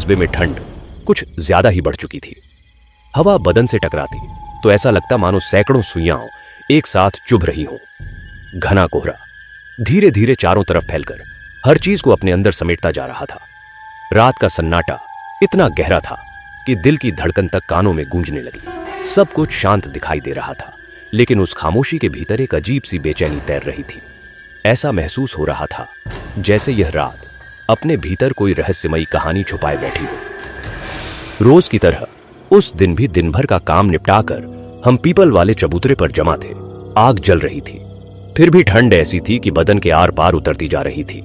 कस्बे में ठंड कुछ ज्यादा ही बढ़ चुकी थी। हवा बदन से टकराती तो ऐसा लगता मानो सैकड़ों सुइयां एक साथ चुभ रही हों। घना कोहरा धीरे धीरे चारों तरफ फैलकर हर चीज को अपने अंदर समेटता जा रहा था। रात का सन्नाटा इतना गहरा था कि दिल की धड़कन तक कानों में गूंजने लगी। सब कुछ शांत दिखाई दे रहा था, लेकिन उस खामोशी के भीतर एक अजीब सी बेचैनी तैर रही थी। ऐसा महसूस हो रहा था जैसे यह रात अपने भीतर कोई रहस्यमयी कहानी छुपाए बैठी हो। रोज की तरह उस दिन भी दिन भर का काम निपटाकर हम पीपल वाले चबूतरे पर जमा थे। आग जल रही थी, फिर भी ठंड ऐसी थी कि बदन के आर पार उतरती जा रही थी।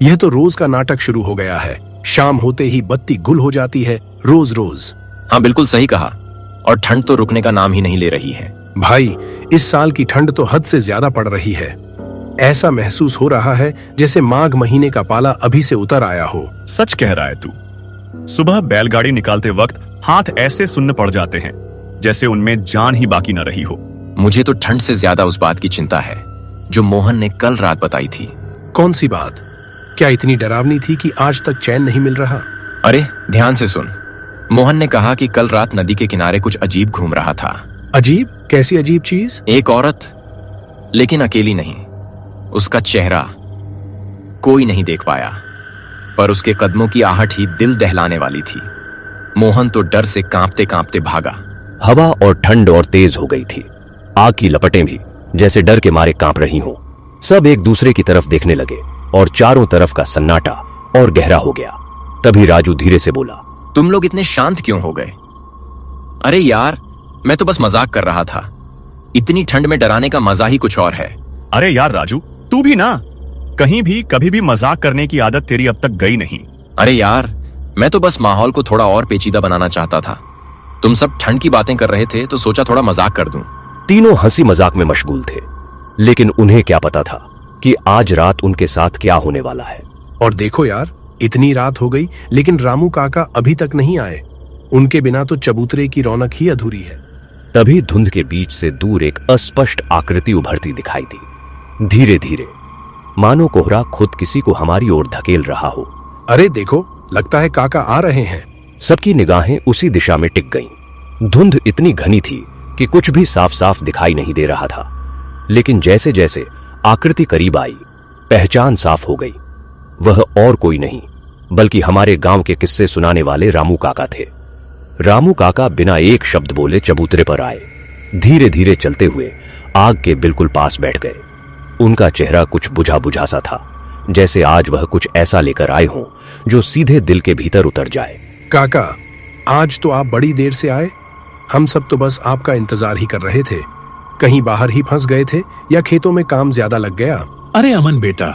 यह तो रोज का नाटक शुरू हो गया है। शाम होते ही बत्ती गुल हो जाती है, रोज रोज। हाँ, बिल्कुल सही कहा। और ठंड तो रुकने का नाम ही नहीं ले रही है। भाई, इस साल की ठंड तो हद से ज्यादा पड़ रही है। ऐसा महसूस हो रहा है जैसे माघ महीने का पाला अभी से उतर आया हो। सच कह रहा है तू। सुबह बैलगाड़ी निकालते वक्त हाथ ऐसे सुन्न पड़ जाते हैं जैसे उनमें जान ही बाकी न रही हो। मुझे तो ठंड से ज्यादा उस बात की चिंता है जो मोहन ने कल रात बताई थी। कौन सी बात? क्या इतनी डरावनी थी कि आज तक चैन नहीं मिल रहा? अरे ध्यान से सुन। मोहन ने कहा कि कल रात नदी के किनारे कुछ अजीब घूम रहा था। अजीब? कैसी अजीब चीज? एक औरत, लेकिन अकेली नहीं। उसका चेहरा कोई नहीं देख पाया, पर उसके कदमों की आहट ही दिल दहलाने वाली थी। मोहन तो डर से कांपते कांपते भागा। हवा और ठंड और तेज हो गई थी। आग की लपटें भी जैसे डर के मारे कांप रही हों। सब एक दूसरे की तरफ देखने लगे और चारों तरफ का सन्नाटा और गहरा हो गया। तभी राजू धीरे से बोला, तुम लोग इतने शांत क्यों हो गए? अरे यार, मैं तो बस मजाक कर रहा था। इतनी ठंड में डराने का मजा ही कुछ और है। अरे यार राजू, तू भी ना, कहीं भी कभी भी मजाक करने की आदत तेरी अब तक गई नहीं। अरे यार, मैं तो बस माहौल को थोड़ा और पेचीदा बनाना चाहता था। तुम सब ठंड की बातें कर रहे थे तो सोचा थोड़ा मजाक कर दूं। तीनों हंसी मजाक में मशगूल थे, लेकिन उन्हें क्या पता था कि आज रात उनके साथ क्या होने वाला है। और देखो यार, इतनी रात हो गई लेकिन रामू काका अभी तक नहीं आए। उनके बिना तो चबूतरे की रौनक ही अधूरी है। तभी धुंध के बीच से दूर एक अस्पष्ट आकृति उभरती दिखाई दी। धीरे धीरे, मानो कोहरा खुद किसी को हमारी ओर धकेल रहा हो। अरे देखो, लगता है काका आ रहे हैं। सबकी निगाहें उसी दिशा में टिक गईं। धुंध इतनी घनी थी कि कुछ भी साफ साफ दिखाई नहीं दे रहा था, लेकिन जैसे जैसे आकृति करीब आई, पहचान साफ हो गई। वह और कोई नहीं बल्कि हमारे गांव के किस्से सुनाने वाले रामू काका थे। रामू काका बिना एक शब्द बोले चबूतरे पर आए। धीरे धीरे चलते हुए आग के बिल्कुल पास बैठ गए। उनका चेहरा कुछ बुझा बुझा सा था, जैसे आज वह कुछ ऐसा लेकर आए हों जो सीधे दिल के भीतर उतर जाए। काका, आज तो आप बड़ी देर से आए। हम सब तो बस आपका इंतजार ही कर रहे थे। कहीं बाहर ही फंस गए थे या खेतों में काम ज्यादा लग गया? अरे अमन बेटा,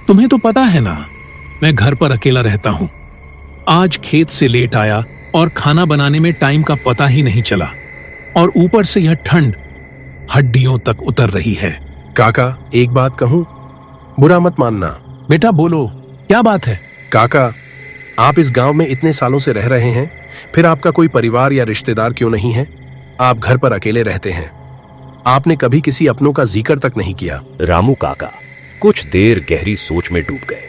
तुम्हें तो पता है ना, मैं घर पर अकेला रहता हूँ। आज खेत से लेट आया और खाना बनाने में टाइम का पता ही नहीं चला, और ऊपर से यह ठंड हड्डियों तक उतर रही है। काका, एक बात कहूं, बुरा मत मानना। बेटा बोलो, क्या बात है? काका, आप इस गांव में इतने सालों से रह रहे हैं, फिर आपका कोई परिवार या रिश्तेदार क्यों नहीं है? आप घर पर अकेले रहते हैं। आपने कभी किसी अपनों का जिक्र तक नहीं किया। रामू काका कुछ देर गहरी सोच में डूब गए।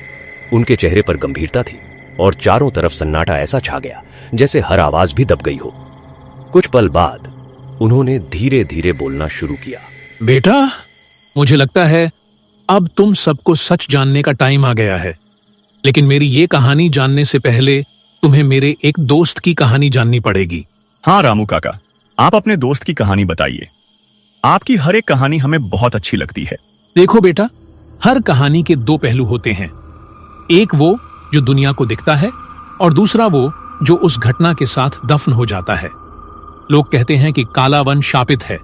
उनके चेहरे पर गंभीरता थी और चारों तरफ सन्नाटा ऐसा छा गया जैसे हर आवाज भी दब गई हो। कुछ पल बाद उन्होंने धीरे धीरे बोलना शुरू किया। बेटा, मुझे लगता है अब तुम सबको सच जानने का टाइम आ गया है, लेकिन मेरी ये कहानी जानने से पहले तुम्हें मेरे एक दोस्त की कहानी जाननी पड़ेगी। हाँ रामू काका, आप अपने दोस्त की कहानी बताइए। आपकी हर एक कहानी हमें बहुत अच्छी लगती है। देखो बेटा, हर कहानी के दो पहलू होते हैं। एक वो जो दुनिया को दिखता है, और दूसरा वो जो उस घटना के साथ दफन हो जाता है। लोग कहते हैं कि काला वन शापित है,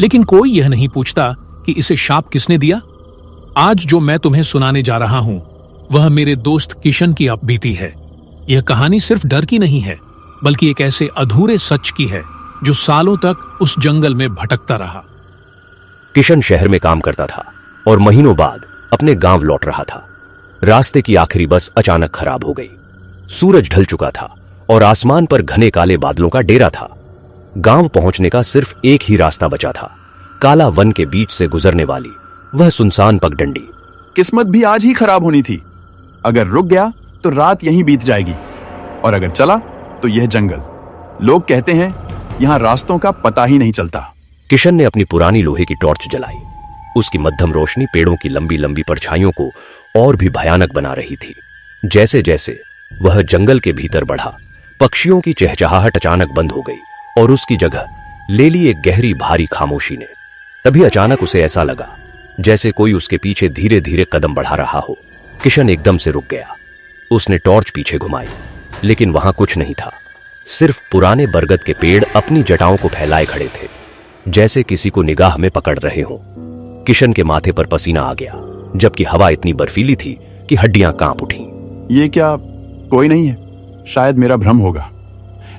लेकिन कोई यह नहीं पूछता कि इसे शाप किसने दिया। आज जो मैं तुम्हें सुनाने जा रहा हूं वह मेरे दोस्त किशन की अपबीती है। यह कहानी सिर्फ डर की नहीं है, बल्कि एक ऐसे अधूरे सच की है जो सालों तक उस जंगल में भटकता रहा। किशन शहर में काम करता था और महीनों बाद अपने गांव लौट रहा था। रास्ते की आखिरी बस अचानक खराब हो गई। सूरज ढल चुका था और आसमान पर घने काले बादलों का डेरा था। गांव पहुंचने का सिर्फ एक ही रास्ता बचा था, काला वन के बीच से गुजरने वाली वह सुनसान पगडंडी। किस्मत भी आज ही खराब होनी थी। अगर रुक गया तो रात यहीं बीत जाएगी। और अगर चला तो यह जंगल। लोग कहते हैं यहाँ रास्तों का पता ही नहीं चलता। किशन ने अपनी पुरानी लोहे की टॉर्च जलाई। उसकी मध्यम रोशनी पेड़ों की लंबी लंबी परछाइयों को और भी भयानक बना रही थी। जैसे जैसे वह जंगल के भीतर बढ़ा, पक्षियों की चहचहाहट अचानक बंद हो गई और उसकी जगह ले ली एक गहरी भारी खामोशी ने। तभी अचानक उसे ऐसा लगा जैसे कोई उसके पीछे धीरे धीरे कदम बढ़ा रहा हो। किशन एकदम से रुक गया। उसने टॉर्च पीछे घुमाई, लेकिन वहां कुछ नहीं था। सिर्फ पुराने बरगद के पेड़ अपनी जटाओं को फैलाए खड़े थे, जैसे किसी को निगाह में पकड़ रहे हों। किशन के माथे पर पसीना आ गया, जबकि हवा इतनी बर्फीली थी कि हड्डियां कांप उठीं। ये क्या कोई नहीं है? शायद मेरा भ्रम होगा।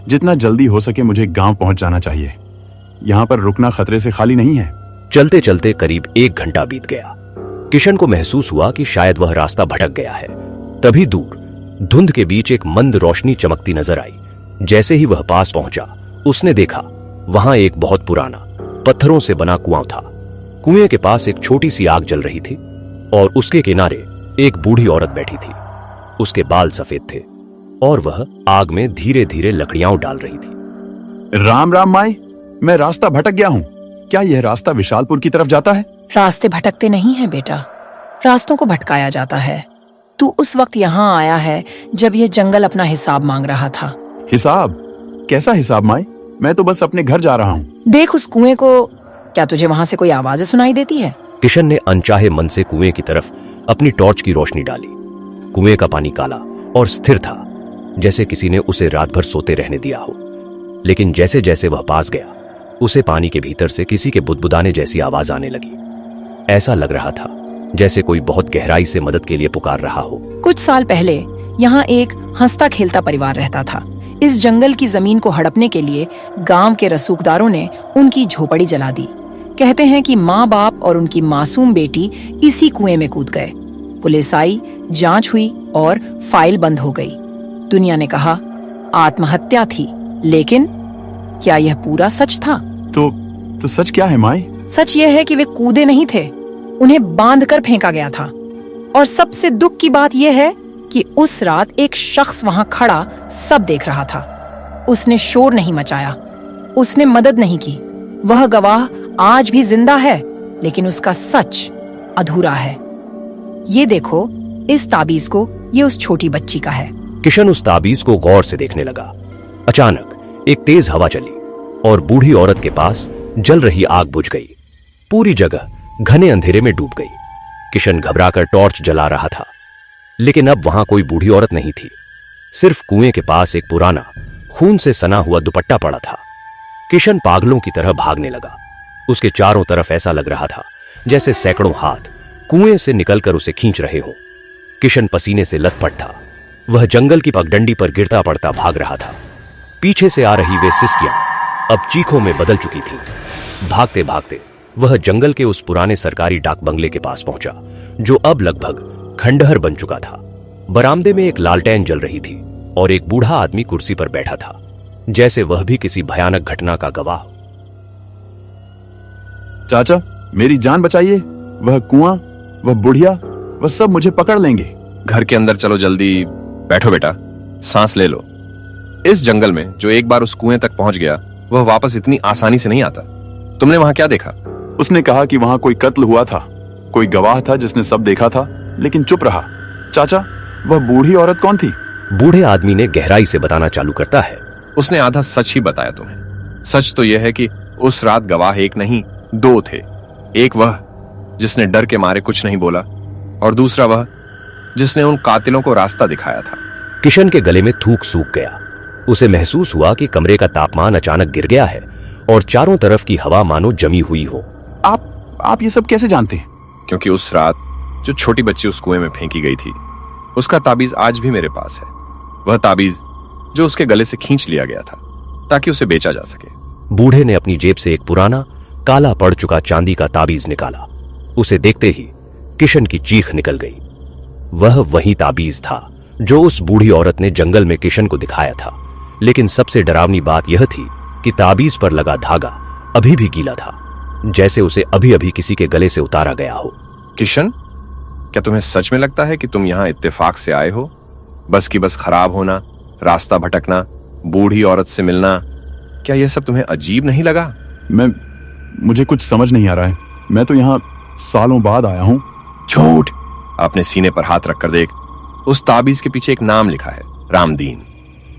जितना जल्दी हो सके मुझे गांव पहुंच जाना चाहिए। यहाँ पर रुकना खतरे से खाली नहीं है। चलते चलते करीब 1 घंटा बीत गया। किशन को महसूस हुआ कि शायद वह रास्ता भटक गया है। तभी दूर धुंध के बीच एक मंद रोशनी चमकती नजर आई। जैसे ही वह पास पहुंचा, उसने देखा वहां एक बहुत पुराना पत्थरों से बना कुआं था। कुएं के पास एक छोटी सी आग जल रही थी और उसके किनारे एक बूढ़ी औरत बैठी थी। उसके बाल सफेद थे और वह आग में धीरे धीरे लकड़ियां डाल रही थी। राम राम माई, मैं रास्ता भटक गया हूँ। क्या यह रास्ता विशालपुर की तरफ जाता है? रास्ते भटकते नहीं हैं बेटा, रास्तों को भटकाया जाता है। तू उस वक्त यहाँ आया है जब यह जंगल अपना हिसाब मांग रहा था। हिसाब? कैसा हिसाब माई? मैं तो बस अपने घर जा रहा हूँ। देख उस कुएं को। क्या तुझे वहां से कोई आवाजें सुनाई देती है? किशन ने अनचाहे मन से कुएं की तरफ अपनी टॉर्च की रोशनी डाली। कुएं का पानी काला और स्थिर था, जैसे किसी ने उसे रात भर सोते रहने दिया हो। लेकिन जैसे जैसे वह पास गया, उसे पानी के भीतर से किसी के बुदबुदाने जैसी आवाज आने लगी। ऐसा लग रहा था जैसे कोई बहुत गहराई से मदद के लिए पुकार रहा हो। कुछ साल पहले यहाँ एक हंसता खेलता परिवार रहता था। इस जंगल की जमीन को हड़पने के लिए गांव के रसूखदारों ने उनकी झोपड़ी जला दी। कहते हैं कि माँ बाप और उनकी मासूम बेटी इसी कुएं में कूद गए। पुलिस आई, जांच हुई और फाइल बंद हो गई। दुनिया ने कहा आत्महत्या थी, लेकिन क्या यह पूरा सच था? तो सच क्या है माई? सच यह है कि वे कूदे नहीं थे, उन्हें बांधकर फेंका गया था। और सबसे दुख की बात यह है कि उस रात एक शख्स वहां खड़ा सब देख रहा था। उसने शोर नहीं मचाया, उसने मदद नहीं की। वह गवाह आज भी जिंदा है, लेकिन उसका सच अधूरा है। ये देखो, इस ताबीज को, ये उस छोटी बच्ची का है। किशन उस ताबीज को गौर से देखने लगा। अचानक एक तेज हवा चली और बूढ़ी औरत के पास जल रही आग बुझ गई। पूरी जगह घने अंधेरे में डूब गई। किशन घबराकर टॉर्च जला रहा था, लेकिन अब वहां कोई बूढ़ी औरत नहीं थी। सिर्फ कुएं के पास एक पुराना खून से सना हुआ दुपट्टा पड़ा था। किशन पागलों की तरह भागने लगा। उसके चारों तरफ ऐसा लग रहा था जैसे सैकड़ों हाथ कुएं से निकलकर उसे खींच रहे हों। किशन पसीने से लथपथ था। वह जंगल की पगडंडी पर गिरता पड़ता भाग रहा था। पीछे से आ रही वे सिसकियां अब चीखों में बदल चुकी थीं। भागते भागते वह जंगल के उस पुराने सरकारी डाक बंगले के पास पहुंचा, जो अब लगभग खंडहर बन चुका था। बरामदे में एक लालटेन जल रही थी और एक बूढ़ा आदमी कुर्सी पर बैठा था, जैसे वह भी किसी भयानक घटना का गवाह। चाचा, मेरी जान बचाइए। वह कुआं, वह बुढ़िया, वह सब मुझे पकड़ लेंगे। घर के अंदर चलो, जल्दी बैठो बेटा, सांस ले लो। इस जंगल में जो एक बार उस कुएं तक पहुंच गया, वह वापस इतनी आसानी से नहीं आता। तुमने वहां क्या देखा? उसने कहा कि वहां कोई कत्ल हुआ था। कोई गवाह था जिसने सब देखा था, लेकिन चुप रहा। चाचा, वह बूढ़ी औरत कौन थी? बूढ़े आदमी ने गहराई से बताना चालू करता है। उसने आधा सच ही बताया तुम्हें। सच तो यह है कि उस रात गवाह एक नहीं, 2 थे। एक वह जिसने डर के मारे कुछ नहीं बोला, और दूसरा वह जिसने उन कातिलों को रास्ता दिखाया था। किशन के गले में थूक सूख गया। उसे महसूस हुआ कि कमरे का तापमान अचानक गिर गया है और चारों तरफ की हवा मानो जमी हुई हो। आप ये सब कैसे जानते हैं? क्योंकि उस रात जो छोटी बच्ची उस कुएं में फेंकी गई थी, उसका ताबीज आज भी मेरे पास है। वह ताबीज जो उसके गले से खींच लिया गया था ताकि उसे बेचा जा सके। बूढ़े ने अपनी जेब से एक पुराना काला पड़ चुका चांदी का ताबीज निकाला। उसे देखते ही किशन की चीख निकल गई। वह वही ताबीज था जो उस बूढ़ी औरत ने जंगल में किशन को दिखाया था। लेकिन सबसे डरावनी बात यह थी कि ताबीज पर लगा धागा अभी भी गीला था, जैसे उसे अभी अभी किसी के गले से उतारा गया हो। किशन, क्या तुम्हें सच में लगता है कि तुम यहाँ इत्तेफाक से आए हो? बस की बस खराब होना, रास्ता भटकना, बूढ़ी औरत से मिलना, क्या यह सब तुम्हें अजीब नहीं लगा? मुझे कुछ समझ नहीं आ रहा है। मैं तो यहाँ सालों बाद आया हूँ। झूठ! अपने सीने पर हाथ रखकर देख। उस ताबीज के पीछे एक नाम लिखा है, रामदीन।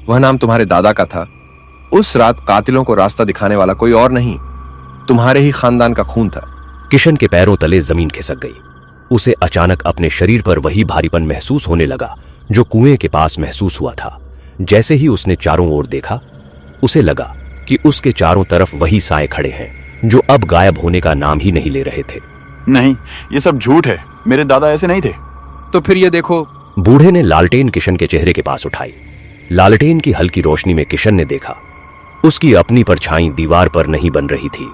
वह नाम तुम्हारे दादा का था। उस रात कातिलों को रास्ता दिखाने वाला कोई और नहीं, तुम्हारे ही खानदान का खून था। किशन के पैरों तले जमीन खिसक गई। उसे अचानक अपने शरीर पर वही भारीपन महसूस होने लगा जो कुएं के पास महसूस हुआ था। जैसे ही उसने चारों ओर देखा, उसे लगा कि उसके चारों तरफ वही साए खड़े हैं जो अब गायब होने का नाम ही नहीं ले रहे थे। नहीं, ये सब झूठ है। मेरे दादा ऐसे नहीं थे। तो फिर ये देखो। बूढ़े ने लालटेन किशन के चेहरे के पास उठाई। लालटेन की हल्की रोशनी में किशन ने देखा, उसकी अपनी परछाई दीवार पर नहीं बन रही थी।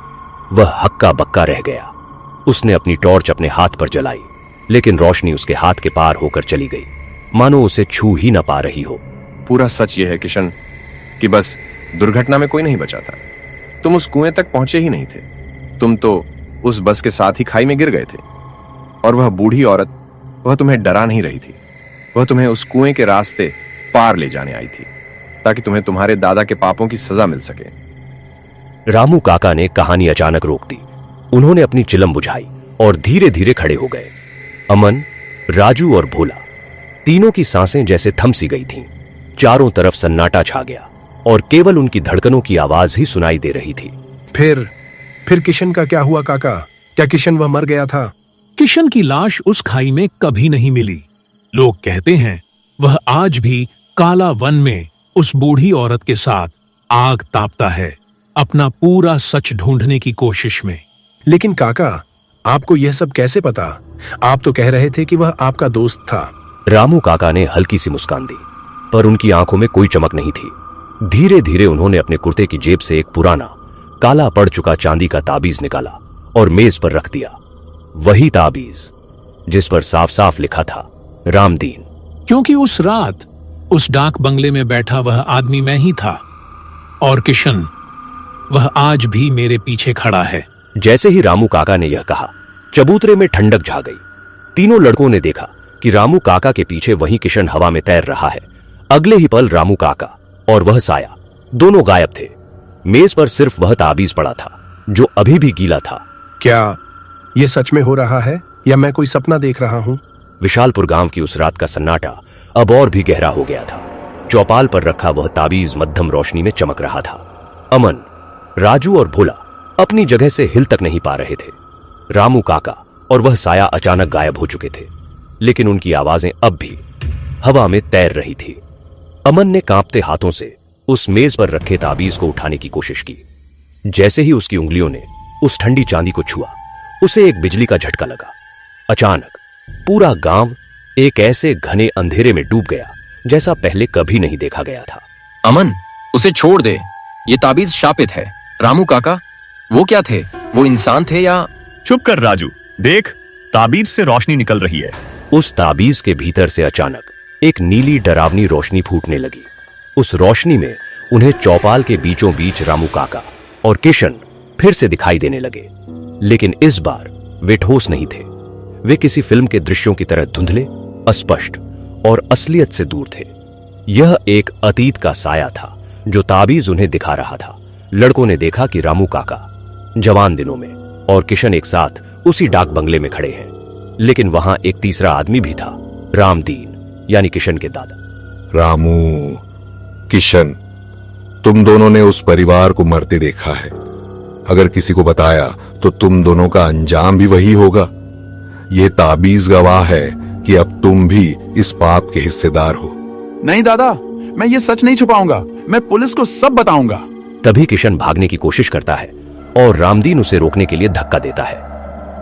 वह हक्का बक्का रह गया। उसने अपनी टॉर्च अपने हाथ पर जलाई, लेकिन रोशनी उसके हाथ के पार होकर चली गई, मानो उसे छू ही न पा रही हो। पूरा सच यह है किशन कि बस दुर्घटना में कोई नहीं बचा था। तुम उस कुएं तक पहुंचे ही नहीं थे। तुम तो उस बस के साथ ही खाई में गिर गए थे। और वह बूढ़ी औरत, वह तुम्हें डरा नहीं रही थी। वह तुम्हें उस कुएं के रास्ते पार ले जाने आई थी, ताकि तुम्हें तुम्हारे दादा के पापों की सजा मिल सके। रामू काका ने कहानी अचानक रोक दी। उन्होंने अपनी चिलम बुझाई और धीरे धीरे खड़े हो गए। अमन, राजू और भोला, तीनों की सांसें जैसे थम सी गई थीं। चारों तरफ सन्नाटा छा गया और केवल उनकी धड़कनों की आवाज ही सुनाई दे रही थी। फिर किशन का क्या हुआ काका? क्या किशन वह मर गया था? किशन की लाश उस खाई में कभी नहीं मिली। लोग कहते हैं वह आज भी काला वन में उस बूढ़ी औरत के साथ आग तापता है, अपना पूरा सच ढूंढने की कोशिश में। लेकिन काका, आपको यह सब कैसे पता? आप तो कह रहे थे कि वह आपका दोस्त था। रामू काका ने हल्की सी मुस्कान दी, पर उनकी आंखों में कोई चमक नहीं थी। धीरे धीरे उन्होंने अपने कुर्ते की जेब से एक पुराना काला पड़ चुका चांदी का ताबीज निकाला और मेज पर रख दिया। वही ताबीज जिस पर साफ साफ लिखा था, रामदीन। क्योंकि उस रात उस डाक बंगले में बैठा वह आदमी मैं ही था, और किशन, वह आज भी मेरे पीछे खड़ा है। जैसे ही रामू काका ने यह कहा, चबूतरे में ठंडक छा गई। तीनों लड़कों ने देखा कि रामू काका के पीछे वही किशन हवा में तैर रहा है। अगले ही पल रामू काका और वह साया दोनों गायब थे। मेज पर सिर्फ वह ताबीज पड़ा था जो अभी भी गीला था। क्या यह सच में हो रहा है या मैं कोई सपना देख रहा हूं? विशालपुर गांव की उस रात का सन्नाटा अब और भी गहरा हो गया था। चौपाल पर रखा वह ताबीज मध्यम रोशनी में चमक रहा था। अमन, राजू और भोला अपनी जगह से हिल तक नहीं पा रहे थे। रामू काका और वह साया अचानक गायब हो चुके थे, लेकिन उनकी आवाजें अब भी हवा में तैर रही थी। अमन ने कांपते हाथों से उस मेज पर रखे ताबीज को उठाने की कोशिश की। जैसे ही उसकी उंगलियों ने उस ठंडी चांदी को छुआ, उसे एक बिजली का झटका लगा। अचानक पूरा गांव एक ऐसे घने अंधेरे में डूब गया जैसा पहले कभी नहीं देखा गया था। अमन, उसे छोड़ दे। ये ताबीज शापित है। रामू काका, वो क्या थे? वो इंसान थे या? चुप कर राजू, देख, ताबीज से रोशनी निकल रही है। उस ताबीज के भीतर से अचानक एक नीली डरावनी रोशनी फूटने लगी। उस रोशनी में उन्हें चौपाल के बीचों बीच रामू काका और किशन फिर से दिखाई देने लगे, लेकिन इस बार वे ठोस नहीं थे। वे किसी फिल्म के दृश्यों की तरह धुंधले, अस्पष्ट और असलियत से दूर थे। यह एक अतीत का साया था जो ताबीज उन्हें दिखा रहा था। लड़कों ने देखा कि रामू काका जवान दिनों में और किशन एक साथ उसी डाक बंगले में खड़े हैं, लेकिन वहां एक तीसरा आदमी भी था, रामदीन, यानी किशन के दादा। रामू, किशन, तुम दोनों ने उस परिवार को मरते देखा है। अगर किसी को बताया तो तुम दोनों का अंजाम भी वही होगा। यह ताबीज गवाह है कि अब तुम भी इस पाप के हिस्सेदार हो। नहीं दादा, मैं ये सच नहीं छुपाऊंगा। मैं पुलिस को सब बताऊंगा। तभी किशन भागने की कोशिश करता है और रामदीन उसे रोकने के लिए धक्का देता है।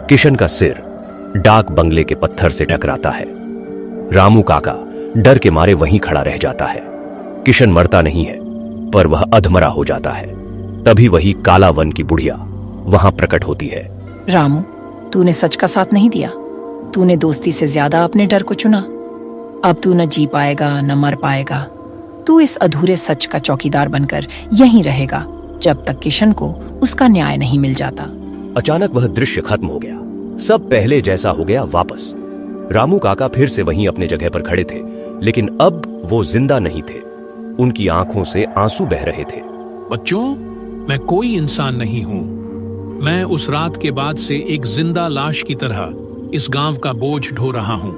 किशन का सिर डाक बंगले के पत्थर से टकराता है। रामू काका डर के मारे वहीं खड़ा रह जाता है। किशन मरता नहीं है, पर वह अधमरा हो जाता है। तभी वही काला वन की बुढ़िया वहां प्रकट होती है। रामू, तूने सच का साथ नहीं दिया। तूने दोस्ती से ज्यादा अपने डर को चुना। अब तू न जी पाएगा न मर पाएगा। तू इस अधूरे सच का चौकीदार बनकर यहीं रहेगा जब तक किशन को उसका न्याय नहीं मिल जाता। अचानक वह दृश्य खत्म हो गया। सब पहले जैसा हो गया वापस। रामू काका फिर से वहीं अपने जगह पर खड़े थे, लेकिन अब वो जिंदा नहीं थे। उनकी आंखों से आंसू बह रहे थे। बच्चों, मैं कोई इंसान नहीं हूं। मैं उस रात के बाद से एक जिंदा लाश की तरह इस गांव का बोझ ढो रहा हूं।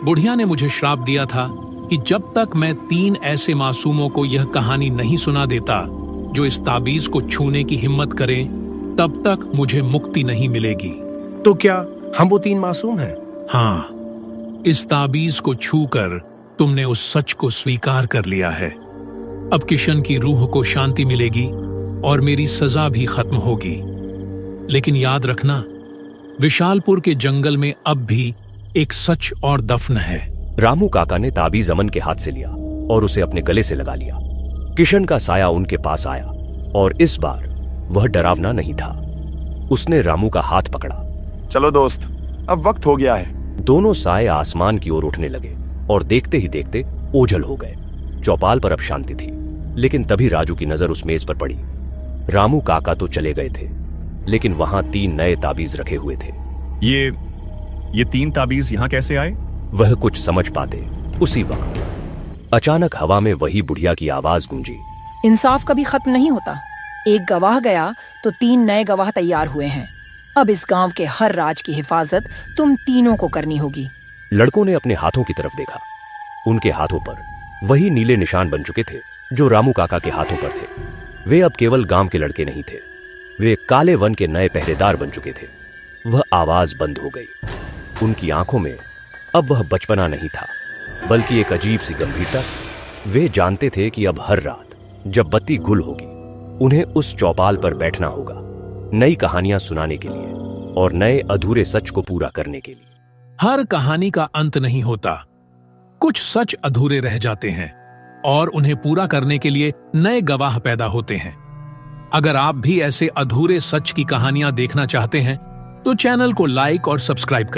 बुढ़िया ने मुझे श्राप दिया था कि जब तक मैं 3 ऐसे मासूमों को यह कहानी नहीं सुना देता जो इस ताबीज को छूने की हिम्मत करें, तब तक मुझे मुक्ति नहीं मिलेगी। तो क्या हम वो 3 मासूम हैं? हाँ, इस ताबीज को छूकर तुमने उस सच को स्वीकार कर लिया है। अब किशन की रूह को शांति मिलेगी और मेरी सजा भी खत्म होगी। लेकिन याद रखना, विशालपुर के जंगल में अब भी एक सच और दफन है। रामू काका ने ताबीज अमन के हाथ से लिया और उसे अपने गले से लगा लिया। किशन का साया उनके पास आया और इस बार वह डरावना नहीं था। उसने रामू का हाथ पकड़ा। चलो दोस्त, अब वक्त हो गया है। दोनों साए आसमान की ओर उठने लगे और देखते ही देखते ओझल हो गए। चौपाल पर अब शांति थी, लेकिन तभी राजू की नजर उस मेज पर पड़ी। रामू काका तो चले गए थे, लेकिन वहां 3 नए ताबीज रखे हुए थे। ये 3 ताबीज यहां कैसे आए? वह कुछ समझ पाते उसी वक्त अचानक हवा में वही बुढ़िया की आवाज गूंजी। इंसाफ कभी खत्म नहीं होता। एक गवाह गया तो 3 नए गवाह तैयार हुए हैं। अब इस गांव के हर राज की हिफाजत तुम तीनों को करनी होगी। लड़कों ने अपने हाथों की तरफ देखा। उनके हाथों पर वही नीले निशान बन चुके थे जो रामू काका के हाथों पर थे। वे अब केवल गांव के लड़के नहीं थे, वे काले वन के नए पहरेदार बन चुके थे। वह आवाज बंद हो गई। उनकी आंखों में अब वह बचपना नहीं था, बल्कि एक अजीब सी गंभीरता थी। वे जानते थे कि अब हर रात जब बत्ती गुल होगी, उन्हें उस चौपाल पर बैठना होगा, नई कहानियां सुनाने के लिए और नए अधूरे सच को पूरा करने के लिए। हर कहानी का अंत नहीं होता। कुछ सच अधूरे रह जाते हैं और उन्हें पूरा करने के लिए नए गवाह पैदा होते हैं। अगर आप भी ऐसे अधूरे सच की कहानियां देखना चाहते हैं तो चैनल को लाइक और सब्सक्राइब करें।